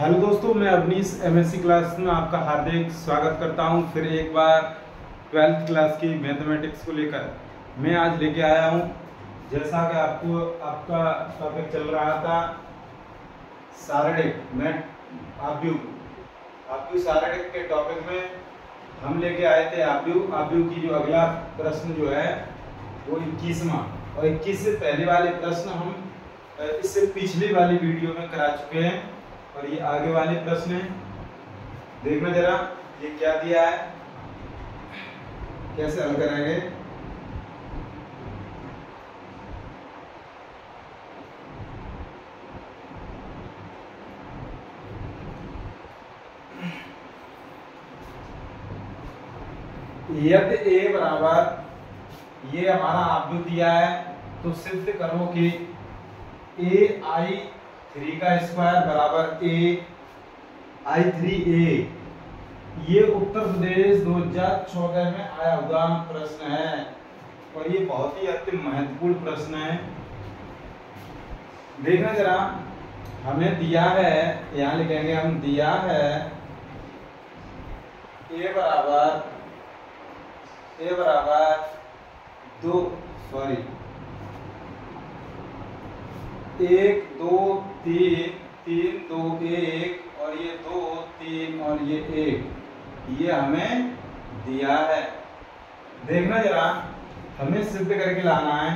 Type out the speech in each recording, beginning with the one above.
Hello दोस्तों, मैं Awanish MSc class में आपका हार्दिक स्वागत करता हूं। फिर एक बार 12th क्लास की मैथमेटिक्स को लेकर मैं आज लेके आया हूं। जैसा कि आपका टॉपिक चल रहा था शारीरिक में आव्यूह शारीरिक के टॉपिक में हम लेके आए थे आव्यूह की जो अगला प्रश्न जो है वो 21वां, और 21 से पहले वाले प्रश्न हम इससे पिछली वाली वीडियो में करा चुके हैं, और ये आगे वाले प्रश्न हैं। देखना जरा ये क्या दिया है, कैसे हल करेंगे। यदि a बराबर ये हमारा आव्यूह दिया है तो सिद्ध करो कि ai3 का स्क्वायर बराबर ai3a। ये उत्तर प्रदेश 2014 में आया हुआ प्रश्न है, और ये बहुत ही अति महत्वपूर्ण प्रश्न है। देखना जरा, हमें दिया है, यहां लिखेंगे हम, दिया है a बराबर 1 2 3 3 2 1 और ये 2 3 और ये 1, ये हमें दिया है। देखना जरा, हमें सिद्ध करके लाना है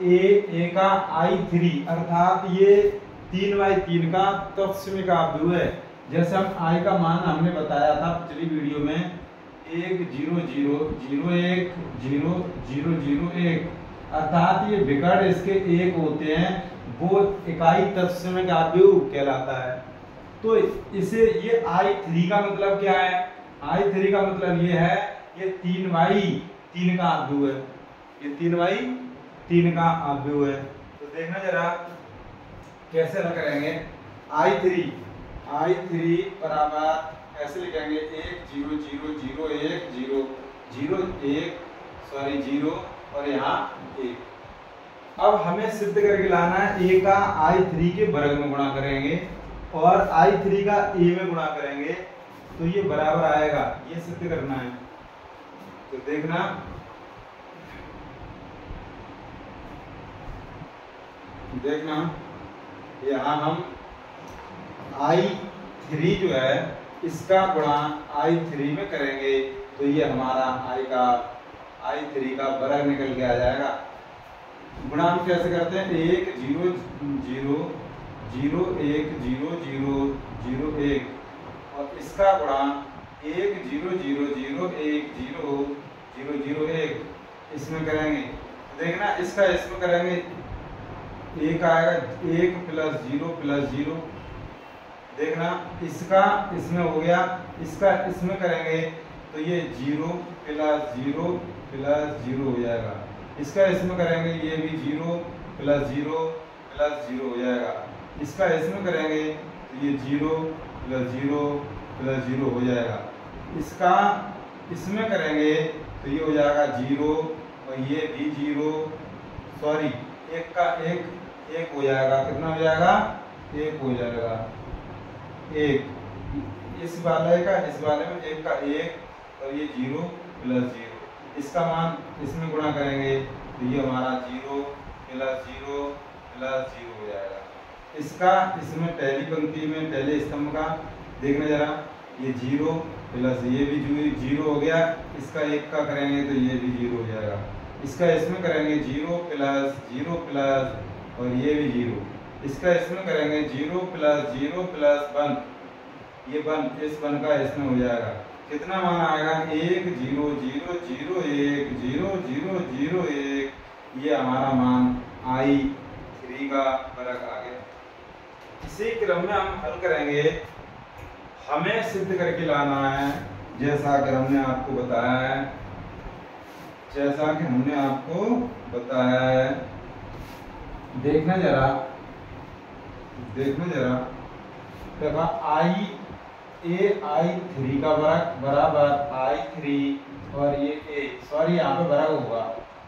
a का i3 अर्थात ये 3/3 का तत्समक आव्यूह है। जैसे हम i का मान हमने बताया था पिछली वीडियो में 1 0 0 0 1 0 0 0 1, अर्थात ये विकर्ण इसके एक होते हैं, वो इकाई तत्समक आव्यूह कहलाता है। तो इसे ये i3 का मतलब क्या है? i3 का मतलब ये है, ये 3/3 का आव्यूह है, ये 3/3 का आव्यूह है। तो देखना जरा कैसे हल करेंगे। i3 बराबर ऐसे लिखेंगे 1 0 0 0 1 0 0 1 0 और यहाँ 1। अब हमें सिद्ध करके लाना है a का i3 के वर्ग में गुणा करेंगे और i3 का a में गुणा करेंगे तो ये बराबर आएगा, ये सिद्ध करना है। तो देखना, यहाँ हम i3 जो है इसका गुणा i3 में करेंगे तो ये हमारा i3 का वर्ग निकल के आ जाएगा। गुणा हम कैसे करते हैं? 1 0 0 0 1 0 0 0 1 और इसका गुणा 1 0 0 0 1 0 0 0 1, इसमें करेंगे। देखना इसका इसमें करेंगे, 1 आएगा 1 + 0 + 0। देखना इसका इसमें हो गया, इसका इसमें करेंगे तो ये 0 + 0 + 0 हो जाएगा। इसका इसमें करेंगे ये भी 0 + 0 + 0 हो जाएगा। इसका इसमें करेंगे तो ये 0 + 0 + 0 हो जाएगा। इसका इसमें करेंगे तो ये हो जाएगा 0 और ये भी 0, सॉरी 1 का 1 हो जाएगा। कितना हो जाएगा? 1 हो जाएगा। 1 इस वाले का इस वाले में 1 का 1 और ये 0 + 0, इसका मान इसमें गुणा करेंगे तो ये हमारा 0 + 0 + 0 हो जाएगा। इसका इसमें पहली पंक्ति में पहले स्तंभ का देखना जरा, ये 0 प्लस ये भी 0 हो गया। इसका 1 का करेंगे तो ये भी 0 हो जाएगा। इसका इसमें करेंगे 0 + 0 + और ये भी 0। इसका इसमें करेंगे 0 + 0 + 1, ये 1 इस 1 का इसमें हो जाएगा। कितना मान आएगा? 1 0 0 0 1 0 0 0 1, ये हमारा मान i3 का वर्ग आ गया। इसी क्रम में हम हल करेंगे। हमें सिद्ध करके लाना है जैसा कि हमने आपको बताया है, देखना जरा देखा, i3 का वर्ग बराबर i3 और ये a, सॉरी यहाँ पे वर्ग होगा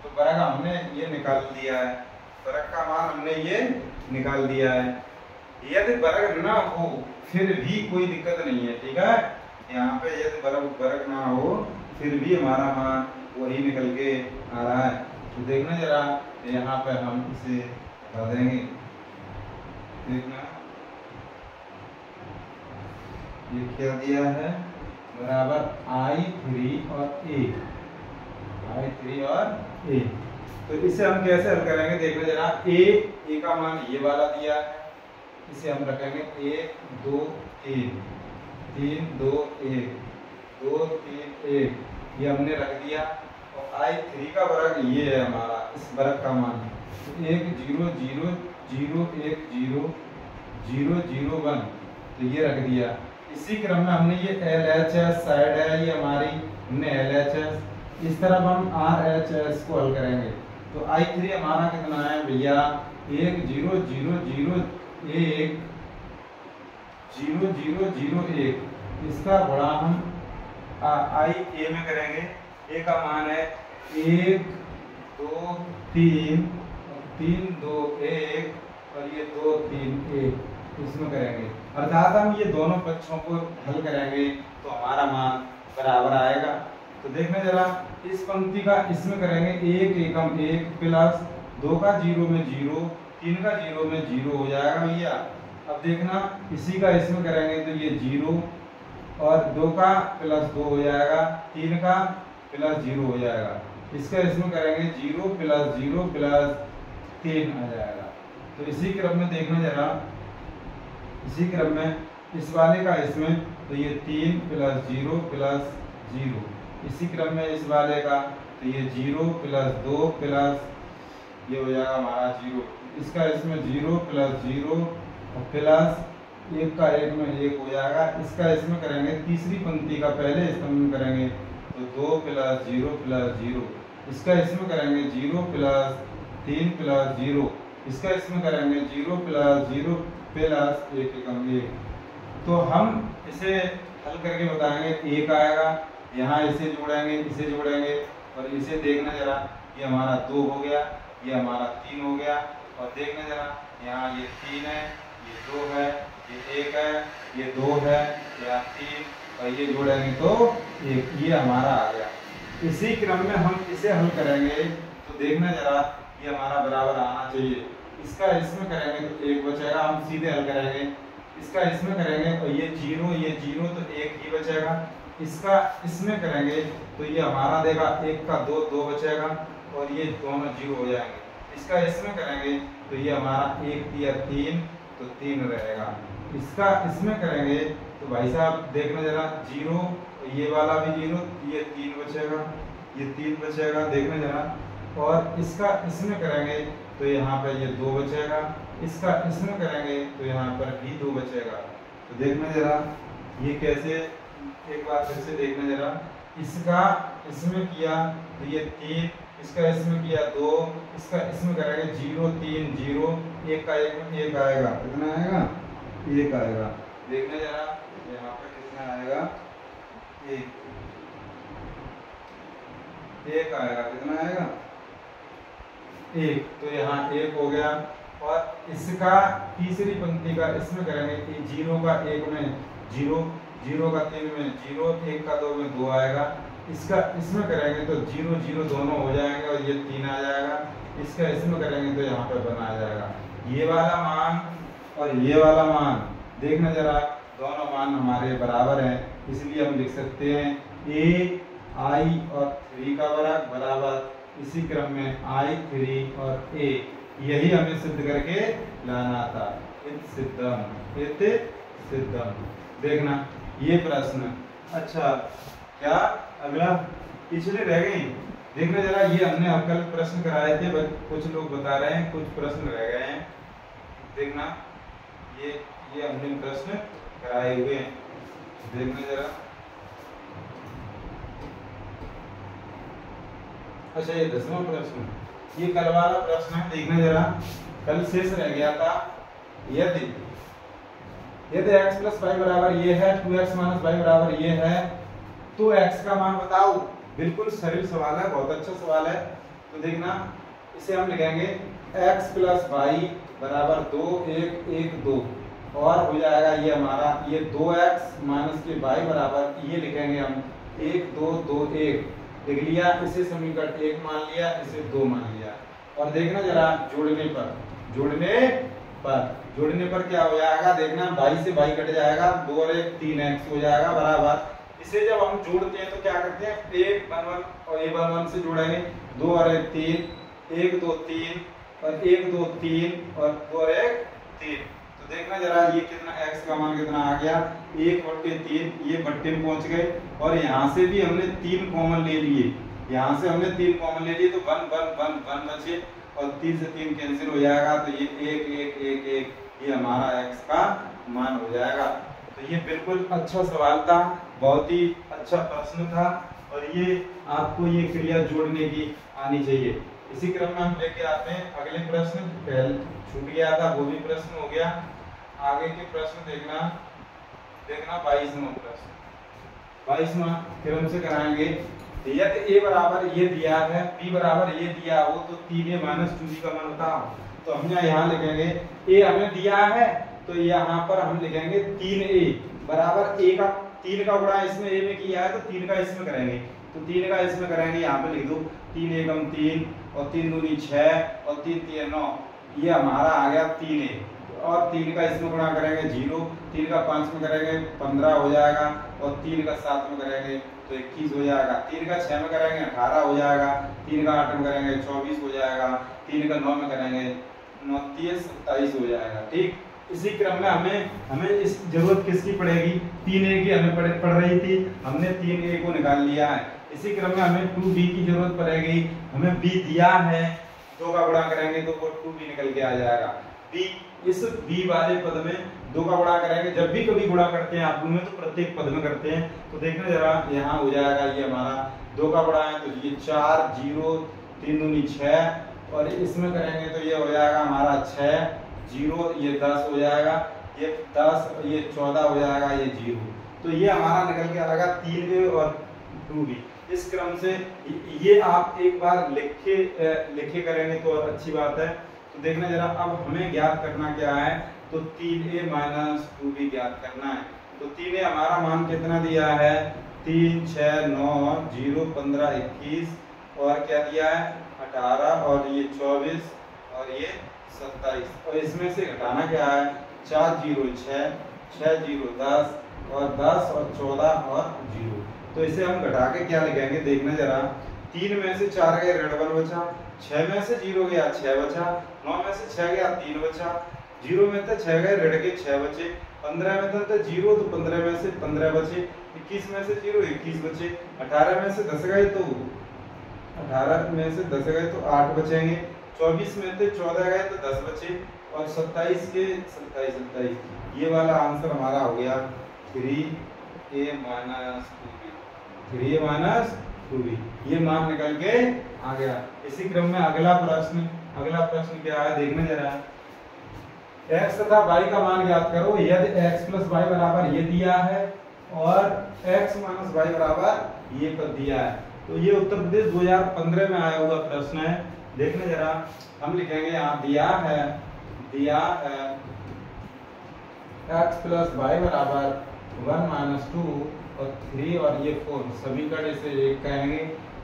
तो वर्ग हमने ये निकाल दिया है, वर्ग का मान हमने ये निकाल दिया है। यदि वर्ग न हो फिर भी कोई दिक्कत नहीं है, ठीक है। यहाँ पे यदि वर्ग ना हो फिर भी हमारा मान वही निकल के आ रहा है। तो देखना जरा, यहाँ पे हम इसे बता देंगे, देखना ये क्या दिया है, बराबर I3 और A, I3 और A। तो इसे हम कैसे हल करेंगे, देखना जरा। A का मान ये वाला दिया है, इसे हम रखेंगे 1 2 3 3 2 1 2 3 1, ये हमने रख दिया। और I3 का वर्ग ये है हमारा, इस वर्ग का मान 1 0 0 0 1 0 0 0 1, तो ये रख दिया। इसी क्रम में हमने ये LHS साइड है, ये हमारी हमने LHS, इस तरफ हम RHS को हल करेंगे। तो I3 हमारा कितना है भैया, 1 0 0 0 1 0 0 0 1, इसका गुणा हम IA में करेंगे। A का मान है 1 2 3 3 2 1 और ये 2 3 1, इसमें करेंगे। अर्थात हम ये दोनों पक्षों को हल करेंगे तो हमारा मान बराबर आएगा। तो देखना जरा, इस पंक्ति का इसमें करेंगे 1 एकम 1 प्लस 2 का 0 में 0, 3 का 0 में 0 हो जाएगा भैया। अब देखना, इसी का इसमें करेंगे तो ये 0 और 2 का प्लस 2 हो जाएगा, 3 का प्लस 0 हो जाएगा। इसका इसमें करेंगे 0 प्लस 0 प्लस 3 आ जाएगा। तो इसी क्रम में देखना जरा, इसी क्रम में इस वाले का इसमें तो ये 3 प्लस 0 प्लस 0, इसी क्रम में इस वाले का तो ये 0 प्लस 2 प्लस ये हो जाएगा हमारा 0, इसका इसमें 0 प्लस 0 और प्लस 1 का 1 में 1 हो जाएगा। इसका इसमें करेंगे तीसरी पंक्ति का पहले स्तंभ में करेंगे तो 2 प्लस 0 प्लस 0, इसका इसमें करेंगे 0 प्लस 3 प्लस 0, इसका इसमें करेंगे 0 प्लस 0 प्लस 1 एकम 1। तो हम इसे हल करके बताएंगे, 1 आएगा, यहाँ इसे जोड़ेंगे, इसे जोड़ेंगे और इसे देखना जरा, ये हमारा 2 हो गया, ये हमारा 3 हो गया। और देखना जरा, यहाँ ये 3 है, ये 2 है, ये 1 है, ये 2 है, यहाँ 3 और ये जोड़ेंगे तो 1, ये हमारा आ गया। इसी क्रम में हम इसे हल करेंगे तो देखना जरा, ये हमारा बराबर आना चाहिए। इसका इसमें करेंगे तो 1 बचेगा, हम सीधे हल करेंगे। इसका इसमें करेंगे तो ये 0 तो 1 ही बचेगा। इसका इसमें करेंगे तो ये हमारा देगा 1 का 2 2 बचेगा और ये दोनों 0 हो जाएंगे। इसका इसमें करेंगे तो ये हमारा 1 या 3 तो 3 रहेगा। इसका इसमें करेंगे तो भाई साहब देखना जरा, 0 ये वाला भी 0, ये 3 बचेगा, ये 3 बचेगा, देखना जरा। और इसका इसमें करेंगे तो यहाँ पर ये 2 बचेगा, इसका इसमें करेंगे तो यहाँ पर भी 2 बचेगा। तो देखना जरा ये कैसे, एक बार फिर से देखना जरा, इसका इसमें किया तो ये 3, इसका इसमें किया 2, इसका इसमें करेंगे 0 3 0, 1 का 1 में 1 आएगा, कितना आएगा 1 आएगा। देखना जरा यहाँ पर कितना आएगा 1 आएगा, कितना आएगा 1। तो यहाँ 1 हो गया। और इसका तीसरी पंक्ति का इसमें करेंगे कि 0 का 1 में 0, 0 का 3 में 0, 1 का 2 में 2 आएगा। इसका इसमें करेंगे तो 0 0 दोनों हो जाएंगे और ये 3 आ जाएगा। इसका इसमें करेंगे तो यहाँ पर बना आ जाएगा। ये वाला मान और ये वाला मान देखना जरा, दोनों मान हमारे बराबर हैं, इसलिए हम लिख सकते हैं A I और 3 का वर्ग बराबर इसी क्रम में I3 और A। यही हमें सिद्ध करके लाना था, इत सिद्धम। देखना ये प्रश्न, अच्छा क्या अगला पिछले रह गए, देखना जरा, ये हमने कल प्रश्न कराए थे, कुछ लोग बता रहे हैं कुछ प्रश्न रह गए हैं। देखना ये हमने प्रश्न कराए हुए हैं, देखना जरा। अच्छा ये 10वां प्रश्न, ये कल वाला प्रश्न है, देखना जरा। कल शेष रह गया था, यदि x प्लस वाई बराबर ये है, 2x माइनस वाई बराबर ये है, तो x का मान बताओ। बिल्कुल सरल सवाल है, बहुत अच्छा सवाल है। तो देखना इसे हम लिखेंगे x प्लस वाई बराबर 2 1 1 2, और हो जाएगा ये हमारा ये 2x माइनस के y बराबर ये लिखेंगे हम 1 2 2 1 लिख लिया, इसे समीकरण 1 मान लिया, इसे 2 मान लिया। और देखना जरा जोड़ने पर क्या हो जाएगा, देखना y से y कट जाएगा, 2 और 1 3x हो जाएगा बराबर। इसे जब हम जोड़ते हैं तो क्या करते हैं, 1 1 1 और 1 1 से जोड़ेंगे, 2 और 1 3 1 2 3 और 1 2 3 और 2 और 1 3। तो देखना जरा ये कितना x का मान कितना आ गया 1/3, ये बट्टे में पहुंच गए। और यहाँ से भी हमने 3 कॉमन ले लिए, यहाँ से हमने 3 कॉमन ले लिए तो 1 1 1 1 बचे और 3 से 3 कैंसिल हो जाएगा, तो ये 1 1 1 1 ये हमारा x का मान हो जाएगा। तो ये बिल्कुल अच्छा सवाल था, बहुत ही अच्छा प्रश्न था और ये आपको ये क्रिया जोड़ने की आनी चाहिए। इसी क्रम में हम लेके आते हैं अगले प्रश्न, पहले छूट गया था वो भी प्रश्न हो गया। आगे के प्रश्न देखना 22वां प्रश्न, 22वां क्रम से कराएंगे। यदि a बराबर ये दिया है, b बराबर ये दिया हो तो 3a माइनस 2b का मान बताओ। तो हम यहाँ लिखेंगे a हमें दिया है तो यहाँ पर हम लिखेंगे 3a बराबर a का 3 का गुणा इसमें a में किया है तो 3 का इसमें करेंगे, तो 3 का इसमें करेंगे, यहाँ पे लिख दो 3 एकम 3 और 3 दूनी 6 और 3 3 9, ये हमारा आ गया 3a। और 3 का इसमें गुणा करेंगे 0, 3 का 5 में करेंगे 15 हो जाएगा और 3 का 7 में करेंगे तो 21 हो जाएगा, 3 का 6 में करेंगे 18 हो जाएगा, 3 का 8 में करेंगे 24 हो जाएगा, 3 का 9 में करेंगे 29 27 हो जाएगा। ठीक, इसी क्रम में हमें इस जरूरत किसकी पड़ेगी, 3a की हमें पड़ रही थी, हमने 3a को निकाल लिया है। इसी क्रम में हमें 2b की जरूरत पड़ेगी, हमें b दिया है, 2 का गुणा करेंगे तो वो 2b निकल के आ जाएगा। b इस b वाले पद में 2 का गुणा करेंगे, जब भी कभी गुणा करते हैं आप लोग में तो प्रत्येक पद में करते हैं, तो देखना जरा यहाँ हो जाएगा ये हमारा 2 का गुणा है तो ये 4 0 3 दूनी 6 और इसमें करेंगे तो ये हो जाएगा हमारा 6 0 ये 10 हो जाएगा, ये 10 ये 14 हो जाएगा, ये 0, तो ये हमारा निकल के आएगा 3a और 2b। इस क्रम से ये आप एक बार लिखे करेंगे तो अच्छी बात है। तो देखना जरा अब हमें ज्ञात करना क्या है, तो 3a माइनस 2b ज्ञात करना है। तो 3a हमारा मान कितना दिया है 3 6 9 0 15 21 और क्या दिया है 18 और ये 24 और ये 27 और इसमें से घटाना क्या है 4 0 6 6 0 10 और 10 और 14 और 0। तो इसे हम घटा के क्या लिखेंगे, देखना जरा 3 में से 4 गए ऋण 1 बचा, 6 में से 0 गया 6 बचा, 9 में से 6 गया 3 बचा, 0 में से 6 गए ऋण के 6 बचे, 15 में था 0 तो 15 में से 15 बचे, 21 में से 0 21 बचे, 18 में से 10 गए तो 18 में से 10 गए तो 8 बचेंगे, 24 में से 14 गए तो 10 बचे और 27 के 27 ये वाला आंसर हमारा हो गया 3a माइनस 2b, ये मान निकल के आ गया। इसी क्रम में अगला प्रश्न क्या है, देखना जरा x तथा y का मान ज्ञात करो। यदि x प्लस y बराबर ये दिया है और x माइनस y बराबर ये पद दिया है, तो ये उत्तर प्रदेश 2015 में आया हुआ प्रश्न है। देखना जरा हम लिखेंगे यहाँ दिया है x प्लस y बराबर 1 माइनस 2 और 3 और ये 4 समीकरण इसे एक कहेंगे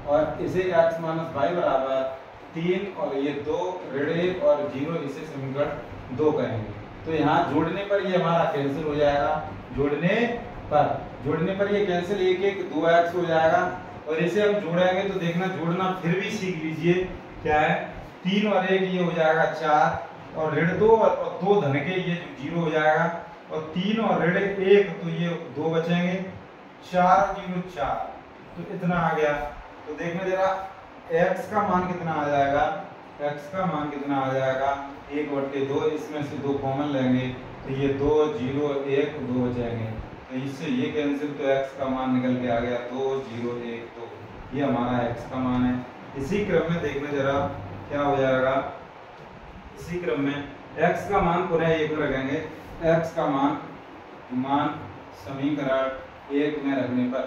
और इसे x माइनस y बराबर 3 और ये 2 ऋण 1 और 0 इसे समीकरण 2 कहेंगे। तो यहाँ जोड़ने पर ये हमारा कैंसिल हो जाएगा, जोड़ने पर ये कैंसिल 1 1 2x हो जाएगा और इसे हम जोड़ेंगे तो देखना जोड़ना फिर भी सीख लीजिए क्या है 3 और 1 ये हो जाएगा 4 और ऋण 2 और 2 धन के ये 0 हो जाएगा और 3 और ऋण 1 तो ये 2 बचेंगे, 4 0 4 तो इतना आ गया। तो देखना जरा x का मान कितना आ जाएगा, x का मान कितना आ जाएगा 1/2, इसमें से 2 कॉमन लेंगे तो ये 2 0 1 2 बचेंगे, तो इससे ये कैंसिल तो x का मान निकल के आ गया 2 0 1 2, ये हमारा x का मान है। इसी क्रम में देखना जरा क्या हो जाएगा, इसी क्रम में x का मान पुनः 1 रखेंगे, x का मान समीकरण 1 में रखने पर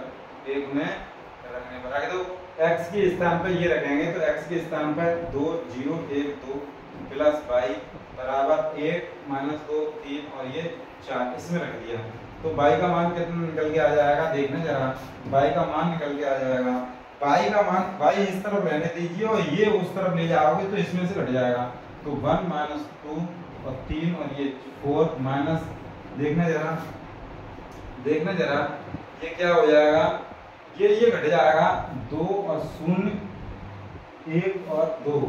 रख दो, x के स्थान पर ये रखेंगे तो x के स्थान पर 2 0 1 2 प्लस y बराबर 1 माइनस 2 3 और ये 4 इसमें रख दिया। तो y का मान कितना निकल के आ जाएगा, देखना जरा। y का मान निकल के आ जाएगा, y का मान y इस तरफ रहने दीजिए और ये उस तरफ ले जाओगे तो इसमें से घट जाएगा। तो 1 माइनस 2 और 3 और ये 4 माइनस, देखना जरा ये क्या हो जाएगा, ये घट जाएगा 2 और 0 1 और 2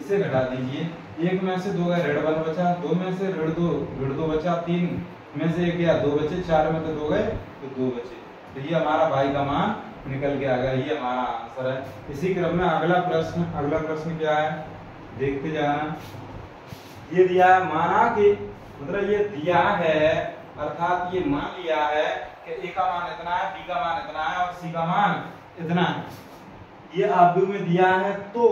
इसे घटा दीजिए। 1 में से 2 गए ऋण 1 बचा, 2 में से ऋण 2 बचा, 3 में से 1 गया 2 बचे, 4 में तो 2 गए तो 2 बचे। तो ये हमारा y का मान निकल के आ गया, ये हमारा आंसर है। इसी क्रम में अगला प्रश्न क्या है, देखते जाना। ये दिया है, माना कि मतलब ये दिया है अर्थात ये मान लिया है कि a का मान इतना है, b का मान इतना है और c का मान इतना है। ये आव्यूह में दिया है तो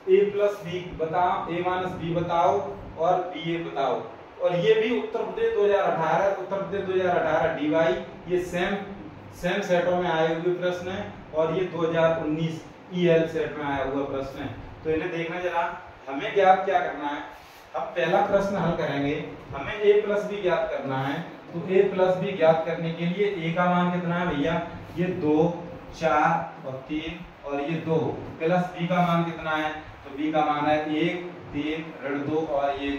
a प्लस बी बताओ, a माइनस बी बताओ और बी ए बताओ। और ये भी उत्तर प्रदेश 2018 डीवाई, ये सेम सेटों में आए हुए प्रश्न है और ये 2019 ईएल सेट में आया हुआ प्रश्न है। तो इन्हें देखना जरा। हमें ज्ञात क्या करना है, अब पहला प्रश्न हल करेंगे, हमें a प्लस बी ज्ञात करना है। तो a प्लस बी ज्ञात करने के लिए a का मान कितना है भैया, ये 2 4 और 3 और ये 2 प्लस b का मान कितना है, तो b का मान है 1 3 ऋण 2 और ये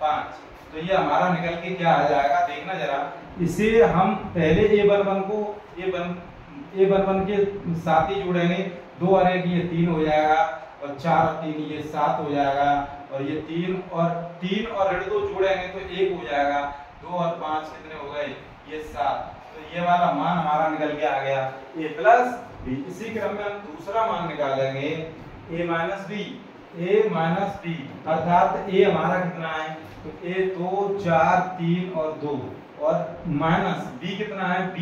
5। तो ये हमारा निकल के क्या आ जाएगा, देखना जरा। इसे हम पहले a11 को a11 के साथ ही जोड़ेंगे, 2 और 1 ये 3 हो जाएगा और 4 और 3 ये 7 हो जाएगा और ये 3 और ऋण 2 जोड़ेंगे तो 1 हो जाएगा, 2 और 5 कितने हो गए, ये 7। तो ये वाला मान हमारा निकल के आ गया a प्लस बी। इसी क्रम में हम दूसरा मान निकालेंगे a माइनस बी अर्थात a हमारा कितना है, तो a 2 4 3 और 2 और माइनस b कितना है b,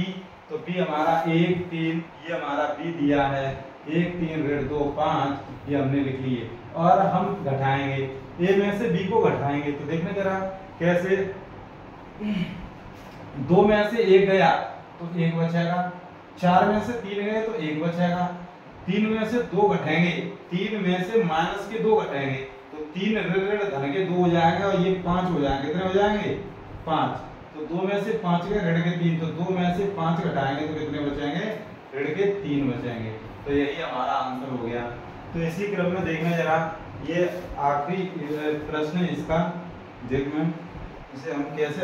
तो b हमारा 1 3, ये हमारा b दिया है 1 3 ऋण 2 5, ये हमने लिख लिए। और हम घटाएंगे, a में से b को घटाएंगे तो देखना जरा कैसे। 2 में से 1 गया तो 1 बचेगा, 4 में से 3 गए तो 1 बचेगा, 3 में से 2 घटेंगे, 3 में से माइनस के 2 घटेंगे तो 3 ऋण धन के 2 हो जाएंगे और ये 5 हो जाएंगे। कितने हो जाएंगे 5। तो 2 में से 5 गए ऋण के 3, तो 2 में से 5 घटाएंगे तो कितने बचेंगे, ऋण के 3 बचेंगे। तो यही हमारा आंसर हो गया। तो इसी क्रम में देखना जरा, ये आखिरी प्रश्न है इसका, देखना इसे हम कैसे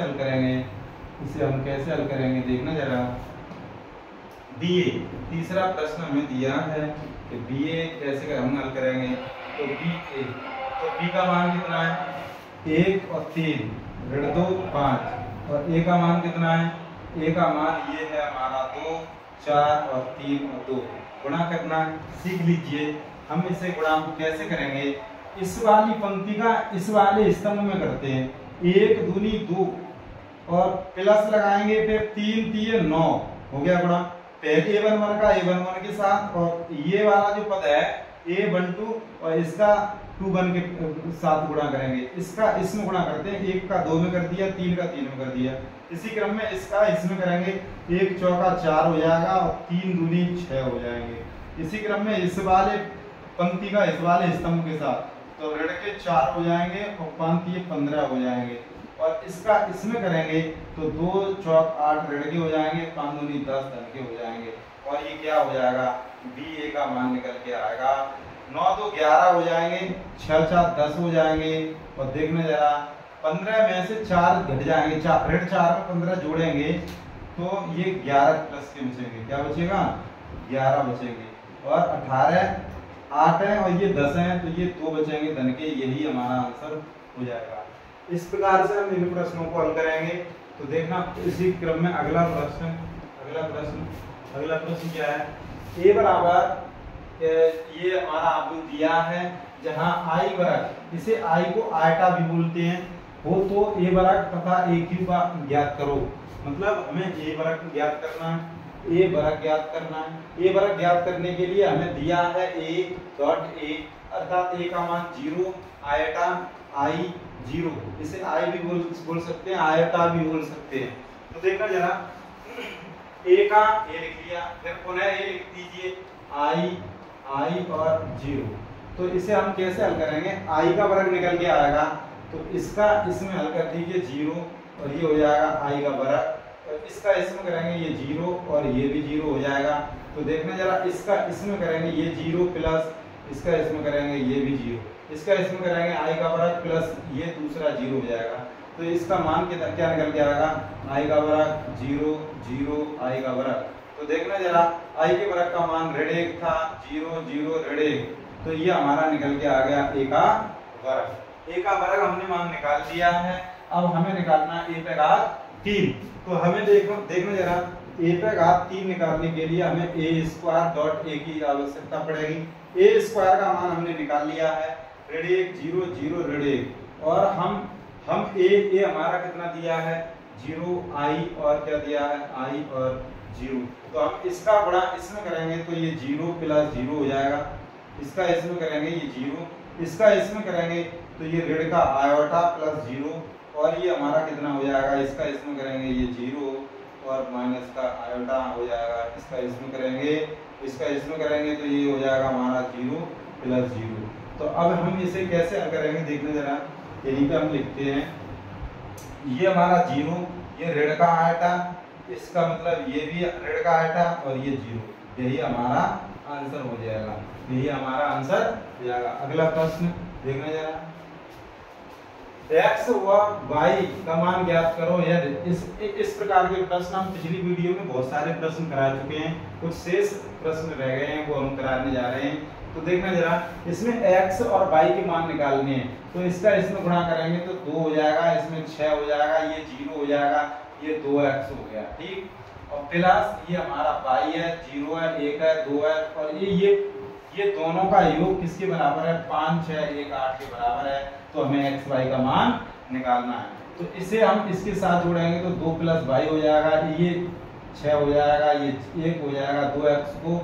हल करेंगे, देखना जरा। बीए तीसरा प्रश्न हमें दिया है कि बीए कैसे हम हल करेंगे। तो बी का मान कितना है, 1 और 3 ऋण 2 5 और a का मान कितना है, a का मान ये है हमारा 2 4 और 3 और 2। गुणा करना सीख लीजिए। हम इसे गुणा कैसे करेंगे, इस वाली पंक्ति का इस वाले स्तंभ में करते हैं, 1 दूनी 2 और प्लस लगाएंगे, फिर 3 3 9 हो गया गुणा। पहले a11 का a11 के साथ और ये वाला जो पद है a12 और इसका 21 के साथ गुणा करेंगे। इसका इसमें गुणा करते हैं, 1 का 2 में कर दिया, 3 का 3 में कर दिया। इसी क्रम में इसका इसमें करेंगे, 1 चौका 4 हो जाएगा और 3 दूनी 6 हो जाएंगे। इसी क्रम में इस वाले पंक्ति का इस वाले स्तंभ के साथ तो ऋण के 4 हो जाएंगे और 5 15 हो जाएंगे। और इसका इसमें करेंगे तो 2 चौक 8 ऋण के हो जाएंगे, 5 दूनी 10 धन के हो जाएंगे। और ये क्या हो जाएगा, बी ए का मान निकल के आएगा। 9 2 11 हो जाएंगे, 6 4 10 हो जाएंगे। और देखना जरा, 15 में से 4 घट जाएंगे, ऋण 4 में 15 जोड़ेंगे तो ये 11 प्लस के बचेंगे। क्या बचेगा, 11 बचेंगे। और 18 8 है और ये 10 है तो ये 2 बचेंगे धन के। यही हमारा आंसर हो जाएगा। इस प्रकार से हम इन प्रश्नों को हल करेंगे। तो देखना इसी क्रम में अगला प्रश्न क्या है, a बराबर ये हमारा आपको दिया है जहां i वर्ग, इसे i को आयटा भी बोलते हैं, हो तो a वर्ग तथा a क्यूब का ज्ञात करो। मतलब हमें a वर्ग ज्ञात करना है, a वर्ग ज्ञात करने के लिए हमें दिया है a अर्थात a का मान 0 आयटा i 0, इसे i भी बोल सकते हैं, आयता भी बोल सकते हैं। तो देखना जरा, a का a लिख लिया, फिर पुनः a लिख दीजिए, i और 0। तो इसे हम कैसे हल करेंगे, i का वर्ग निकल के आएगा तो इसका इसमें हल कर दीजिए 0 और ये हो जाएगा i का वर्ग, और इसका इसमें करेंगे ये 0 और ये भी 0 हो जाएगा। तो देखना जरा, इसका इसमें करेंगे ये 0 प्लस इसका इसमें करेंगे ये भी 0, इसका इसमें करेंगे i का वर्ग प्लस ये दूसरा 0 हो जाएगा। तो इसका मान क्या निकल के आएगा, i का वर्ग 0 0 i का वर्ग। तो देखना जरा, i के वर्ग का मान ऋण 1 था, 0 0 ऋण 1, तो ये हमारा निकल के आ गया a का वर्ग। a का वर्ग हमने मान निकाल दिया है। अब हमें निकालना a पे घात 3। तो हमें देखना जरा, a पे घात 3 निकालने के लिए हमें a² की आवश्यकता पड़ेगी। a स्क्वायर का मान हमने निकाल लिया है, ऋण 1 0 0 ऋण 1, और हम a हमारा कितना दिया है 0 i, और क्या दिया है i और 0। तो हम इसका गुणा इसमें करेंगे तो ये 0 प्लस 0 हो जाएगा, इसका इसमें करेंगे ये 0, इसका इसमें करेंगे तो ये ऋण का आयोटा प्लस 0, और ये हमारा कितना हो जाएगा, इसका इसमें करेंगे ये 0 और माइनस का आयोटा हो जाएगा, इसका इसमें करेंगे, इसका इसमें करेंगे तो ये हो जाएगा हमारा 0 प्लस 0। तो अब हम इसे कैसे हल करेंगे देखने जरा, यहीं पे हम लिखते हैं, ये हमारा 0, ये ऋण का आयोटा, इसका मतलब ये भी ऋण का आयोटा और ये 0, यही हमारा आंसर हो जाएगा, यही हमारा आंसर हो जाएगा। अगला प्रश्न देखना जरा, x व y का मान ज्ञात करो। यदि इस प्रकार के प्रश्न हम पिछली वीडियो में बहुत सारे प्रश्न करा चुके हैं, कुछ शेष प्रश्न रह गए हैं वो हम कराने जा रहे हैं। तो देखना जरा, इसमें x और y के मान निकालने हैं, तो इसका इसमें गुणा करेंगे तो 2 हो जाएगा, इसमें 6 हो जाएगा, ये 0 हो जाएगा, ये 2x हो गया, ठीक। और प्लस ये हमारा y है, 0 है, 1 है, 2 है, और ये दोनों का योग किसके बराबर है, 5 6 1 8 के बराबर है। तो हमें x y का मान निकालना है। तो इसे हम इसके साथ जोड़ेंगे तो 2 प्लस y हो जाएगा, ये 6 हो जाएगा, ये 1 हो जाएगा, 2x को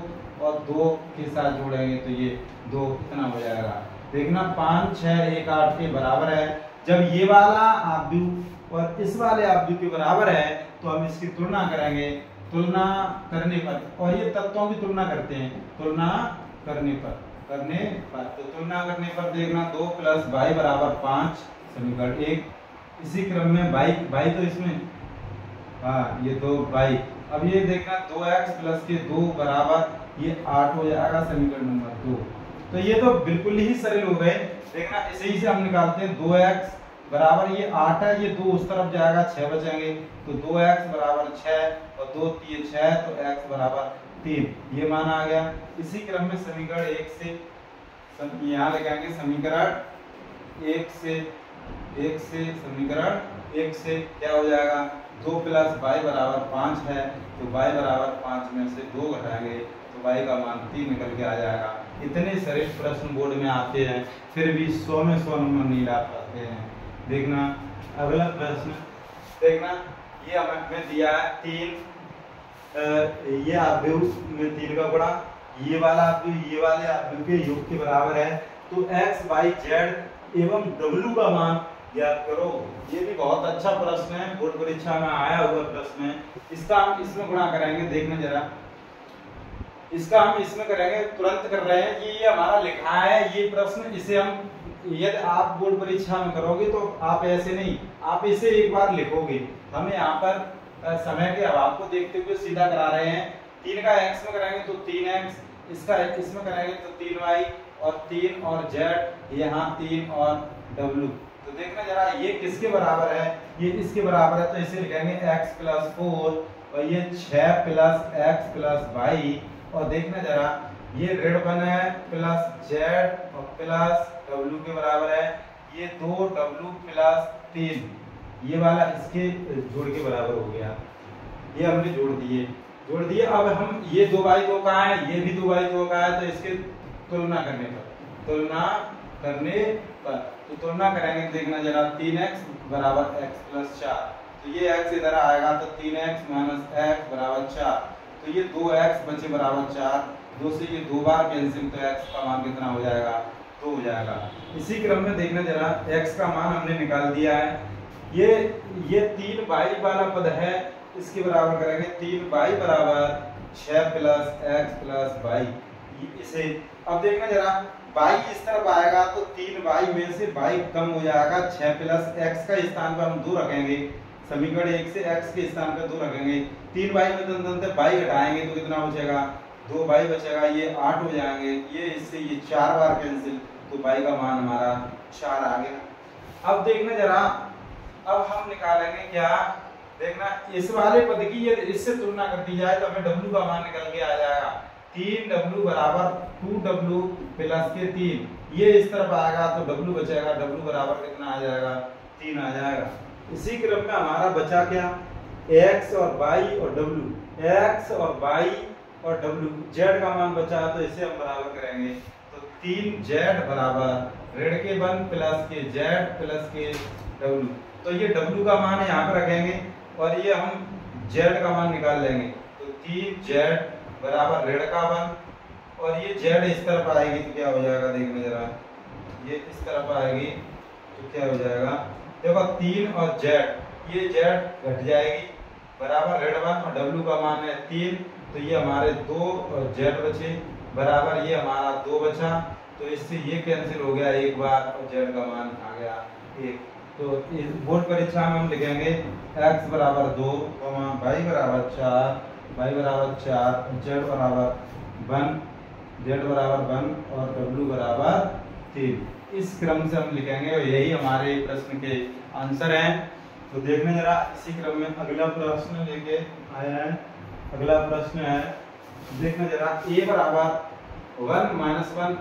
और 2 के साथ जोड़ेंगे तो ये 2 कितना हो जाएगा, देखना 5 6 1 8 के बराबर है। जब ये वाला आव्यूह और इस वाले आव्यूह के बराबर है तो हम इसकी तुलना करेंगे, तुलना करने पर, और ये तत्वों की तुलना करते हैं, तुलना करने पर तो तुलना करने पर देखना 2 प्लस y बराबर 5 समीकरण 1। इसी क्रम में y तो इसमें ये 2y, अब ये देखना 2x प्लस के 2 बराबर ये 8 हो जाएगा, समीकरण नंबर 2। तो ये तो बिल्कुल ही सरल हो गए। देखना इसे ही से हम निकालते हैं, 2x बराबर ये 8 है, ये 2 उस तरफ जाएगा, 6 बचेंगे, तो 2x बराबर 6 और 2 3 6, तो x बराबर 3, ये मान आ गया। इसी क्रम में समीकरण 1 से यहाँ लगाएंगे, समीकरण 1 से समीकरण 1 से क्या हो जाएगा, 2 प्लस y बराबर 5 है, तो y बराबर 5 में से 2 घटाएंगे तो y का मान 3 निकल के आ जाएगा। इतने सरल प्रश्न बोर्ड में आते हैं, फिर भी 100 में 100 नंबर नहीं ला पाते हैं। देखना अगला प्रश्न, देखना ये हमें दिया है 3, ये आव्यूह में 3 का गुणा, ये वाला आव्यूह ये वाले आव्यूह के योग के बराबर है, तो x y z एवं w का मान ज्ञात करो। ये भी बहुत अच्छा प्रश्न है, बोर्ड परीक्षा में आया हुआ प्रश्न है। इसका हम इसमें गुणा करेंगे, देखना जरा, इसका हम इसमें करेंगे, तुरंत कर रहे हैं, ये हमारा लिखा है ये प्रश्न, इसे हम यदि आप बोर्ड परीक्षा में करोगे तो आप ऐसे नहीं, आप इसे एक बार लिखोगे। हमें यहाँ पर समय के अभाव को देखते हुए सीधा करा रहे हैं। 3 का x में करेंगे तो 3x, इसका इसमें करेंगे तो 3y, और 3 और z यहाँ 3 और w। तो देखना जरा ये किसके बराबर है, ये इसके बराबर है, तो इसे लिखेंगे x प्लस 4 और ये 6 प्लस x प्लस y, और देखना जरा ये ऋण बन है प्लस z और प्लस w के बराबर है, ये 2w प्लस 3, ये वाला इसके जोड़ के बराबर हो गया, ये हमने जोड़ दिए। अब हम ये 2y2 का है, ये भी 2y2 का है, तो इसके तुलना करने पर तो तुलना करेंगे, देखना जरा 3x बराबर x प्लस 4, तो ये x इधर आएगा तो 3x माइनस x बराबर 4, तो ये 2x बचे बराबर 4, 2 से ये 2 बार कैंसिल, तो x का मान कितना हो जाएगा, 2 हो जाएगा। इसी क्रम में देखना जरा, x का मान हमने निकाल दिया है, ये 3y वाला पद है, इसके बराबर करेंगे 3y बराबर 6 प्लस x प्लस y, इसे अब देखना जरा y इस तरफ आएगा तो 3y में से y कम हो जाएगा, 6 प्लस x का स्थान पर हम 2 रखेंगे, समीकरण 1 से x के स्थान पर 2 रखेंगे, 3y में तो y घटाएंगे तो कितना बचेगा, 2y बचेगा, ये 8 हो जाएंगे, ये इससे ये 4 बार कैंसिल, तो y का मान हमारा 4 आ गया। अब देखना जरा, अब हम निकालेंगे क्या, देखना इस वाले पद की यदि इससे तुलना कर दी जाए तो हमें w का मान निकल के आ जाएगा, 3w बराबर 2w प्लस के 3, ये इस तरफ आएगा तो w बचेगा, w बराबर कितना आ जाएगा, 3 आ जाएगा। इसी क्रम में हमारा बचा क्या, x और y और w, x और y और w, z का मान बचा तो इसे हम बराबर करेंगे, तो 3z बराबर ऋण के 1 प्लस के z प्लस के w, तो ये w का मान यहाँ पर रखेंगे और ये हम z का मान निकाल लेंगे, तो 3z बराबर ऋण का 1 और ये z इस तरफ आएगी तो क्या हो जाएगा, देखना जरा, ये इस तरफ आएगी तो क्या हो जाएगा, देखो 3 और z, ये z घट जाएगी बराबर ऋण 1 और w का मान है 3, तो ये हमारे 2 और z बचे बराबर ये हमारा 2 बचा, तो इससे ये कैंसिल हो गया एक बार और z का मान आ गया 1। तो इस बोर्ड परीक्षा में हम लिखेंगे x बराबर 2, y बराबर 4, y बराबर 4, z बराबर 1, z बराबर 1 और w बराबर 3। इस क्रम से हम लिखेंगे और यही हमारे प्रश्न के आंसर हैं। तो देखने जरा, इसी क्रम में अगला प्रश्न लेके आए हैं। अगला प्रश्न है, देखना जरा, a बराबर 1 - 1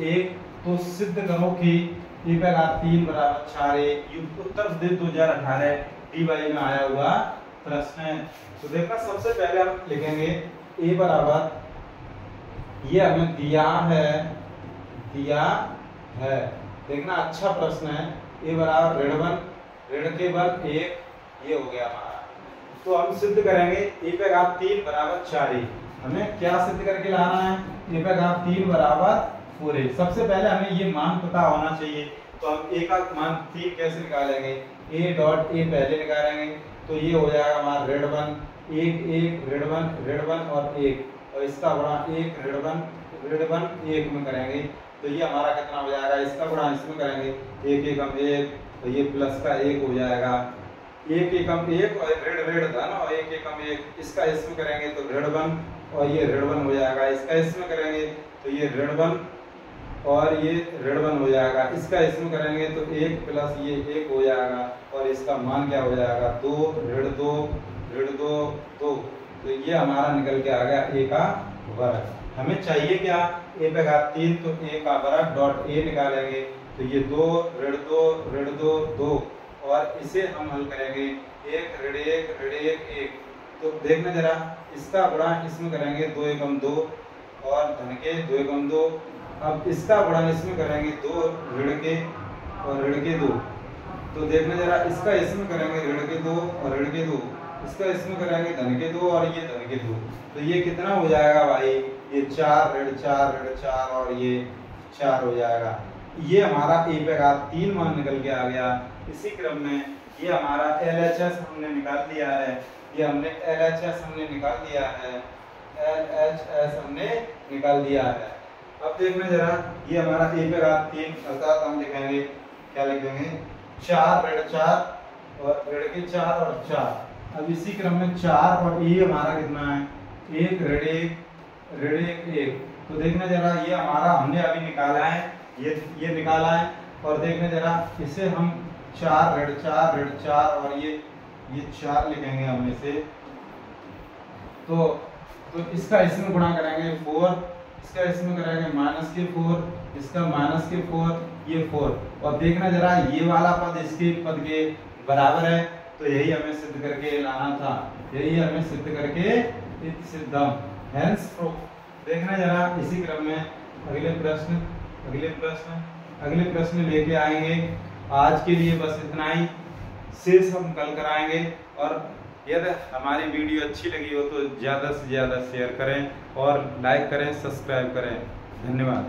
1, तो सिद्ध करो कि a का घात 3 बराबर 4a, उत्तर प्रदेश 2018 dy में आया हुआ प्रश्न है। तो देखना सबसे पहले हम लिखेंगे a बराबर, ये हमें दिया है, देखना अच्छा प्रश्न है, a बराबर ऋण 1 ऋण के 1 1, ये हो गया हमारा। तो हम सिद्ध करेंगे a पे घात 3 बराबर 4a, हमें क्या सिद्ध करके लाना है, a पे घात 3 बराबर 4a। सबसे पहले हमें ये मान पता होना चाहिए, तो हम a का मान 3 कैसे निकालेंगे, a डॉट a पहले निकालेंगे, तो ये हो जाएगा हमारा ऋण 1 1 1 ऋण 1 और 1, और इसका गुणा 1 ऋण 1 1 में करेंगे, तो ये हमारा कितना हो जाएगा, इसका गुणा इसमें करेंगे 1 1 हम 1, तो ये प्लस का 1 हो जाएगा, 1 1 हम 1 और ऋण धन और 1 1 हम 1, इसका इसमें करेंगे तो ऋण 1 और ये ऋण 1 हो जाएगा, इसका इसमें करेंगे तो ये ऋण 1 और ये ऋण 1 हो जाएगा, इसका इसमें करेंगे तो 1 प्लस ये 1 हो जाएगा और इसका मान क्या हो जाएगा, 2 ऋण 2 2, तो ये हमारा निकल के आ गया a का वर्ग। हमें चाहिए क्या, a पे घात 3, तो a का वर्ग डॉट a निकालेंगे, तो ये 2 ऋण 2 और इसे हम हल करेंगे 1 ऋण 1 1, तो देखना जरा, इसका गुणा इसमें करेंगे 2 1 2 और धन के 2 1 2, अब इसका गुणा इसमें करेंगे 2 ऋण के और ऋण के 2, तो देखना जरा, इसका इसमें करेंगे ऋण के 2 और ऋण के 2, इसका इसमें करेंगे धन के 2 और ये धन के 2, तो ये कितना हो जाएगा भाई, ये 4 ऋण 4 और ये 4 हो जाएगा। ये हमारा a पे घात 3 मान निकल के आ गया। इसी क्रम में ये हमारा LHS हमने निकाल दिया है, ये हमने LHS हमने निकाल दिया है, LHS हमने निकाल दिया है। अब देखना जरा, ये हमारा a पे घात 3 अर्थात हम लिखेंगे, क्या लिखेंगे, 4 ऋण 4 और ऋण के 4 और 4। अब इसी क्रम में 4 और ये हमारा कितना है, 1 ऋण 1, तो देखना जरा, ये हमारा हमने अभी निकाला है, ये निकाला है, और देखना जरा, इसे हम 4 ऋण 4 और ये 4 लिखेंगे हम इसे, तो इसका इसमें गुणा करेंगे 4, इसका इसमें करेंगे -4, इसका -4, ये 4, और देखना जरा, ये वाला पद इसके पद के बराबर है, तो यही हमें सिद्ध करके लाना था, यही हमें सिद्ध करके सिद्धम हेंस प्रूफ। देखना जरा, इसी क्रम में अगले प्रश्न लेके आएंगे। आज के लिए बस इतना ही, शेष हम कल कराएंगे। और यदि हमारी वीडियो अच्छी लगी हो तो ज़्यादा से ज़्यादा शेयर करें और लाइक करें, सब्सक्राइब करें। धन्यवाद।